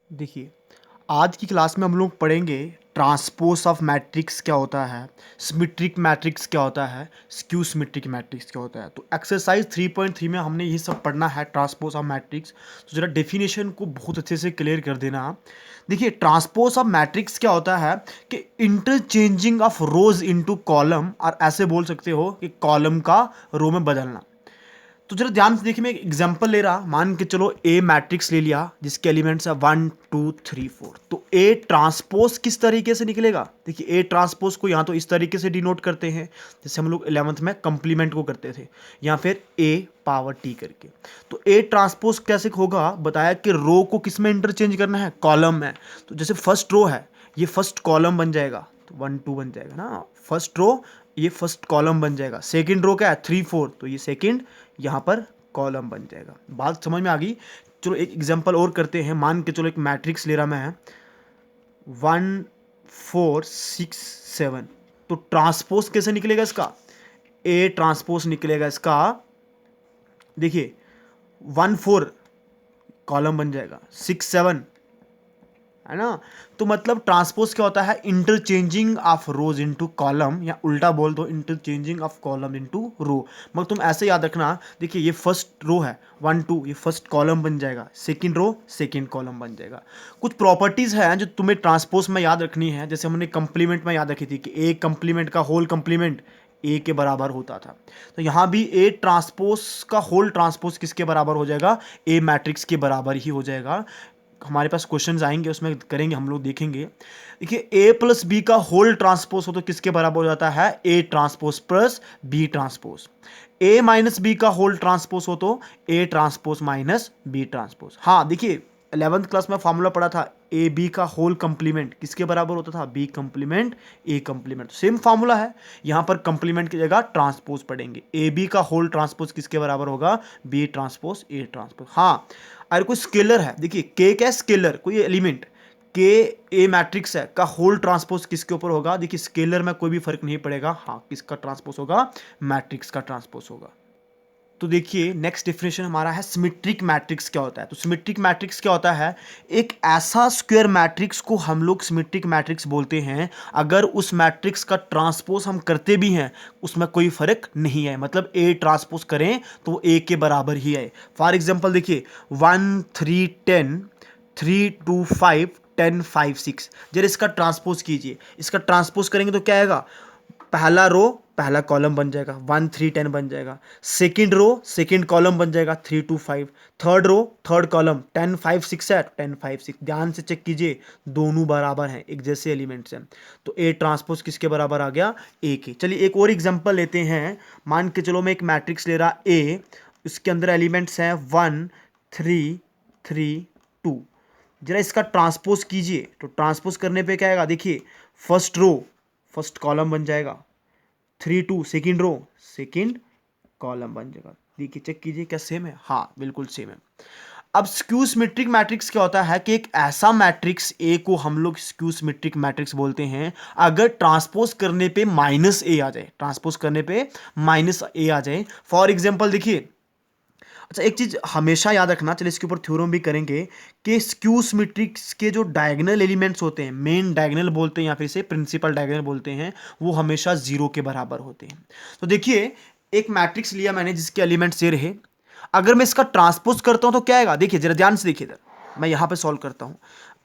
देखिए, आज की क्लास में हम लोग पढ़ेंगे ट्रांसपोज ऑफ मैट्रिक्स क्या होता है, सिमेट्रिक मैट्रिक्स क्या होता है, स्क्यू सिमेट्रिक मैट्रिक्स क्या होता है। तो एक्सरसाइज 3.3 में हमने ये सब पढ़ना है ट्रांसपोज ऑफ मैट्रिक्स। तो जरा डेफिनेशन को बहुत अच्छे से क्लियर कर देना। देखिए, ट्रांसपोज ऑफ मैट्रिक्स क्या होता है कि interchanging of rose into column, और ऐसे बोल सकते हो कि कॉलम का रो में बदलना। तो जरा ध्यान से देखिए, मैं एक एग्जांपल ले रहा, मान के चलो ए मैट्रिक्स ले लिया जिसके एलिमेंट्स है 1 2 3 4। तो ए ट्रांसपोज किस तरीके से निकलेगा? देखिए, ए ट्रांसपोज को यहाँ तो इस तरीके से डिनोट करते हैं जैसे हम लोग 11th में कंप्लीमेंट को करते थे, या फिर ए पावर टी करके। तो ए ट्रांसपोज कैसे होगा? बताया कि रो को किस में इंटरचेंज करना है, कॉलम में। तो जैसे फर्स्ट रो है, ये फर्स्ट कॉलम बन जाएगा, तो 1 2 बन जाएगा ना, फर्स्ट रो, ये फर्स्ट कॉलम बन जाएगा। सेकंड रो क्या है, 3 4, तो ये सेकंड यहाँ पर कॉलम बन जाएगा। बात समझ में आ गई? चलो एक एग्जांपल और करते हैं। मान के चलो एक मैट्रिक्स ले रहा मैं 1 4 6 7। तो ट्रांसपोज कैसे निकलेगा इसका? ए ट्रांसपोज निकलेगा इसका, देखिए 1 4 कॉलम बन जाएगा, 6 7, है ना। तो मतलब ट्रांसपोज क्या होता है? Interchanging of rose into column, या उल्टा बोल दो इंटरचेंजिंग ऑफ कॉलम इनटू रो। मगर तुम ऐसे याद रखना, देखिए ये फर्स्ट रो है 1 2, ये फर्स्ट कॉलम बन जाएगा, सेकंड रो सेकंड कॉलम बन जाएगा। कुछ प्रॉपर्टीज है जो तुम्हें ट्रांसपोज में याद रखनी है, जैसे हमने कंप्लीमेंट में याद रखी थी कि ए कंप्लीमेंट का होल कंप्लीमेंट ए के बराबर होता था। तो यहाँ भी ए ट्रांसपोज का होल ट्रांसपोज किसके बराबर हो जाएगा? ए मैट्रिक्स के बराबर ही हो जाएगा। हमारे पास क्वेश्चंस आएंगे, उसमें करेंगे, हम लोग देखेंगे। देखिए, ए प्लस बी का होल ट्रांसपोज हो तो किसके बराबर हो जाता है? A transpose plus B transpose. A minus B का होल ट्रांसपोज हो तो A transpose minus B transpose. हाँ देखिए, 11th क्लास में फॉर्मूला पढ़ा था, ए बी का होल कंप्लीमेंट किसके बराबर होता था? B complement A complement. Same formula है, यहां पर कंप्लीमेंट की जगह ट्रांसपोज पढ़ेंगे। ए बी का होल ट्रांसपोज किसके बराबर होगा? B transpose A transpose. हाँ, अगर कोई स्केलर है, देखिए के क्या स्केलर, कोई एलिमेंट के ए मैट्रिक्स है का होल ट्रांसपोज किसके ऊपर होगा? देखिए स्केलर में कोई भी फर्क नहीं पड़ेगा, हाँ किसका ट्रांसपोज होगा? मैट्रिक्स का ट्रांसपोज होगा। तो देखिए नेक्स्ट डेफिनेशन हमारा है सिमेट्रिक मैट्रिक्स क्या होता है। तो सिमेट्रिक मैट्रिक्स क्या होता है? एक ऐसा स्क्वायर मैट्रिक्स को हम लोग सिमेट्रिक मैट्रिक्स बोलते हैं अगर उस मैट्रिक्स का ट्रांसपोज हम करते भी हैं उसमें कोई फर्क नहीं है, मतलब ए ट्रांसपोज करें तो ए के बराबर ही है। फॉर एग्जांपल देखिए 1 3 10, 3 2 5 10 5 6। जरा इसका ट्रांसपोज कीजिए, इसका ट्रांसपोज करेंगे तो क्या आएगा? पहला रो पहला कॉलम बन जाएगा, 1 3 10 बन जाएगा। सेकंड रो सेकंड कॉलम बन जाएगा, 3 2 5। थर्ड रो थर्ड कॉलम 10 5 6 है, 10 5 6। ध्यान से चेक कीजिए, दोनों बराबर हैं, एक जैसे एलिमेंट्स हैं। तो ए ट्रांसपोज किसके बराबर आ गया? ए के। चलिए एक और एग्जांपल लेते हैं। मान के चलो मैं एक मैट्रिक्स ले रहा ए, उसके अंदर एलिमेंट्स हैं 1 3 3 2। जरा इसका ट्रांसपोज कीजिए, तो ट्रांसपोज करने पे क्या आएगा? देखिए फर्स्ट रो फर्स्ट कॉलम बन जाएगा, 3 2 सेकेंड रो सेकेंड कॉलम बन जाएगा। देखिए चेक कीजिए क्या सेम है? हाँ बिल्कुल सेम है। अब स्क्यू सिमेट्रिक मैट्रिक्स क्या होता है कि एक ऐसा मैट्रिक्स ए को हम लोग स्क्यू सिमेट्रिक मैट्रिक्स बोलते हैं अगर ट्रांसपोज करने पे माइनस ए आ जाए, ट्रांसपोज करने पे माइनस ए आ जाए। फॉर एग्जांपल देखिए, अच्छा एक चीज हमेशा याद रखना, चलिए इसके ऊपर थ्योरम भी करेंगे कि स्क्यू सिमेट्रिक्स के जो डायगोनल एलिमेंट्स होते हैं, मेन डायगोनल बोलते हैं या फिर से प्रिंसिपल डायगोनल बोलते हैं, वो हमेशा जीरो के बराबर होते हैं। तो देखिए एक मैट्रिक्स लिया मैंने जिसके एलिमेंट्स ये रहे, अगर मैं इसका ट्रांसपोज करता हूं तो क्या आएगा? देखिए जरा ध्यान से देखिए, मैं यहां पे सॉल्व करता हूं।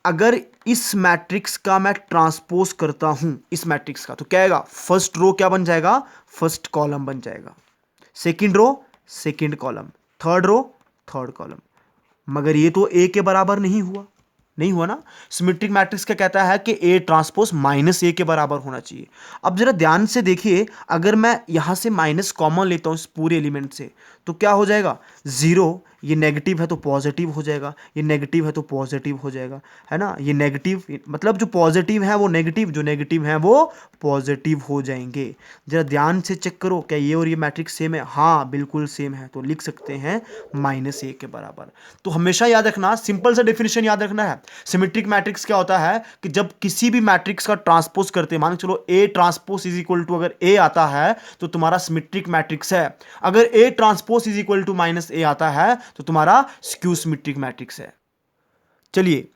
अगर इस मैट्रिक्स का मैं ट्रांसपोज करता हूं इस मैट्रिक्स का, तो क्या आएगा? फर्स्ट रो क्या बन जाएगा? फर्स्ट कॉलम बन जाएगा। Second row second column, third row third column. मगर ये तो ए के बराबर नहीं हुआ, नहीं हुआ ना। सिमेट्रिक मैट्रिक्स क्या कहता है कि ए ट्रांसपोज माइनस ए के बराबर होना चाहिए। अब जरा ध्यान से देखिए, अगर मैं यहां से माइनस कॉमन लेता हूं इस पूरे एलिमेंट से, तो क्या हो जाएगा? जीरो। ये नेगेटिव है तो पॉजिटिव हो जाएगा, ये नेगेटिव है तो पॉजिटिव हो जाएगा, है ना। ये नेगेटिव मतलब जो पॉजिटिव है वो नेगेटिव, जो नेगेटिव है वो पॉजिटिव हो जाएंगे। जरा ध्यान से चेक करो, क्या ये और ये मैट्रिक्स सेम है? हाँ बिल्कुल सेम है, तो लिख सकते हैं माइनस ए के बराबर। तो हमेशा याद रखना, सिंपल सा डेफिनेशन याद रखना है। सिमेट्रिक मैट्रिक्स क्या होता है कि जब किसी भी मैट्रिक्स का ट्रांसपोज करते हैं, मान के चलो A transpose is equal to, अगर ए आता है तो तुम्हारा सिमेट्रिक मैट्रिक्स है। अगर A transpose is equal to minus A आता है तो तुम्हारा स्क्यू सिमेट्रिक मैट्रिक्स है। चलिए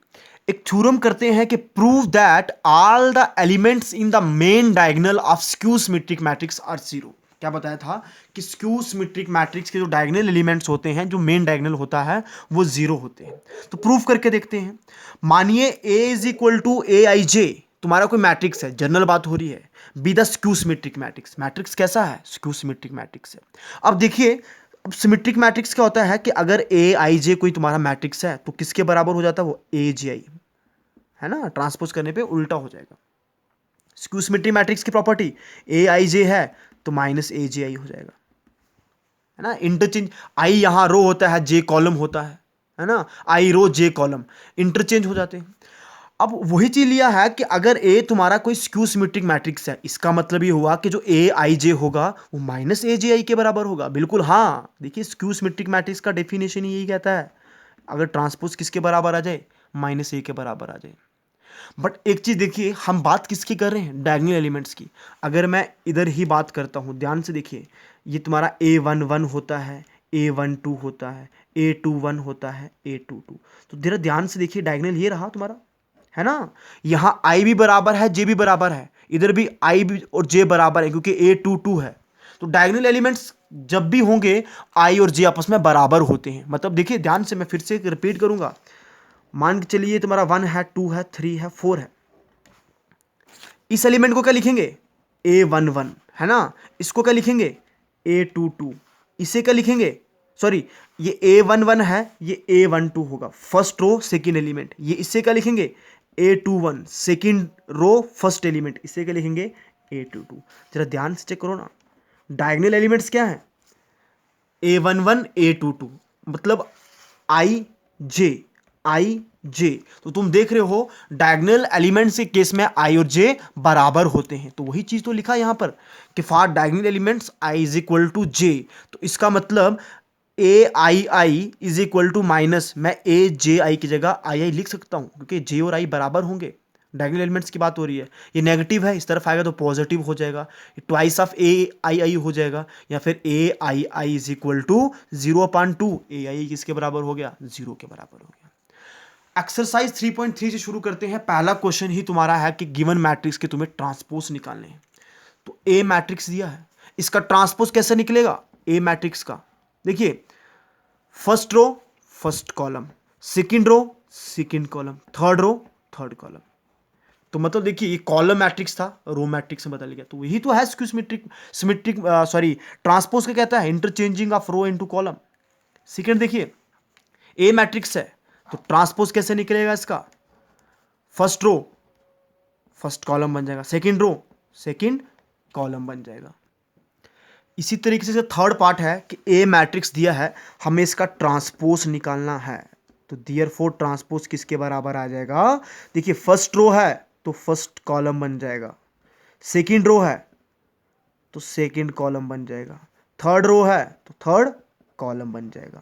एक थ्योरम करते हैं कि prove that all the elements in the main diagonal of skew symmetric matrix are zero. क्या बताया था कि स्क्यू सिमेट्रिक मैट्रिक्स के जो डायगोनल एलिमेंट्स होते हैं, जो मेन डायगोनल होता है, वो जीरो होते हैं। तो प्रूव करके देखते हैं। मानिए A इज इक्वल टू ए आई जे, तुम्हारा कोई मैट्रिक्स है, जनरल बात हो रही है, be the skew symmetric matrix. Matrix कैसा है? स्क्यू सिमेट्रिक मैट्रिक्स है। अब देखिए, अब सिमेट्रिक मैट्रिक्स क्या होता है कि अगर ए आई जे कोई तुम्हारा मैट्रिक्स है तो किसके बराबर हो जाता है? वो ए जे आई, है ना, ट्रांसपोज करने पे उल्टा हो जाएगा। स्क्यू सिमेट्रिक मैट्रिक्स की प्रॉपर्टी ए आई जे है तो माइनस ए जे आई हो जाएगा, है ना। इंटरचेंज, आई यहां रो होता है, जे कॉलम होता है ना, आई रो जे कॉलम इंटरचेंज हो जाते हैं। अब वही चीज लिया है कि अगर ए तुम्हारा कोई स्क्यू सिमेट्रिक मैट्रिक्स है, इसका मतलब ये हुआ कि जो ए आई जे होगा वो माइनस ए जे आई के बराबर होगा। बिल्कुल हाँ, देखिए स्क्यू सिमेट्रिक मैट्रिक्स का डेफिनेशन ही यही कहता है, अगर ट्रांसपोज किसके बराबर आ जाए? माइनस ए के बराबर आ जाए। बट एक चीज देखिए, हम बात किसकी कर रहे हैं? डायगोनल एलिमेंट्स की। अगर मैं इधर ही बात करता हूं, ध्यान से देखिए, ये तुम्हारा A11 होता है, A12 होता है, A21 होता है, A22। तो जरा ध्यान से देखिए, डायगोनल ये रहा तुम्हारा, है ना। यहां I भी बराबर है, J भी बराबर है, इधर भी I भी और J बराबर है क्योंकि A22 है। तो डायगोनल एलिमेंट्स जब भी होंगे I और J आपस में बराबर होते हैं। मतलब देखिए ध्यान से, मैं फिर से रिपीट करूंगा। मान के चलिए तुम्हारा 1 है, 2 है, 3 है, 4 है। इस एलिमेंट को क्या लिखेंगे? A11, है ना। इसको क्या लिखेंगे? A22। इसे क्या लिखेंगे? सॉरी, ये A11 है, ये A12 होगा, फर्स्ट रो सेकेंड एलिमेंट। ये इससे क्या लिखेंगे? A21, second row first element. इसे क्या लिखेंगे? A22। जरा ध्यान से चेक करो ना, डायगोनल एलिमेंट्स क्या है? A11 A22, मतलब आई जे, आई जे। तो तुम देख रहे हो डायगोनल एलिमेंट्स के केस में आई और जे बराबर होते हैं। तो वही चीज तो लिखा है यहां पर कि for diagonal elements I is equal to J. तो इसका मतलब A I I is equal to minus, मैं ए जे आई की जगह आई आई लिख सकता हूं क्योंकि जे और आई बराबर होंगे। डायगोनल एलिमेंट्स की बात हो रही है, ये नेगेटिव है, इस तरफ आएगा तो पॉजिटिव हो जाएगा, ये ट्वाइस ऑफ ए आई आई हो जाएगा, या फिर ए I I is equal to 0/2। ए आई किसके बराबर हो गया? 0 के बराबर हो गया। एक्सरसाइज 3.3 से शुरू करते हैं। पहला क्वेश्चन ही तुम्हारा है कि गिवन मैट्रिक्स के तुम्हें ट्रांसपोज निकालने हैं। तो ए मैट्रिक्स दिया है, इसका ट्रांसपोज कैसे निकलेगा? ए मैट्रिक्स का देखिए, first row first column, second row second column, third row third column. तो मतलब देखिए, ये कॉलम मैट्रिक्स था, रो मैट्रिक्स में बदल गया। तो यही तो है स्क्यू सिमेट्रिक सॉरी ट्रांसपोज का कहता है interchanging of row into column. Second देखिए, ए मैट्रिक्स है तो ट्रांसपोज कैसे निकलेगा इसका? फर्स्ट रो फर्स्ट कॉलम बन जाएगा, सेकंड रो सेकंड कॉलम बन जाएगा। इसी तरीके से थर्ड पार्ट है कि ए मैट्रिक्स दिया है, हमें इसका ट्रांसपोज निकालना है। तो देयरफॉर ट्रांसपोज किसके बराबर आ जाएगा? देखिए, फर्स्ट रो है तो फर्स्ट कॉलम बन जाएगा, सेकंड रो है तो सेकंड कॉलम बन जाएगा, थर्ड रो है तो थर्ड कॉलम बन जाएगा।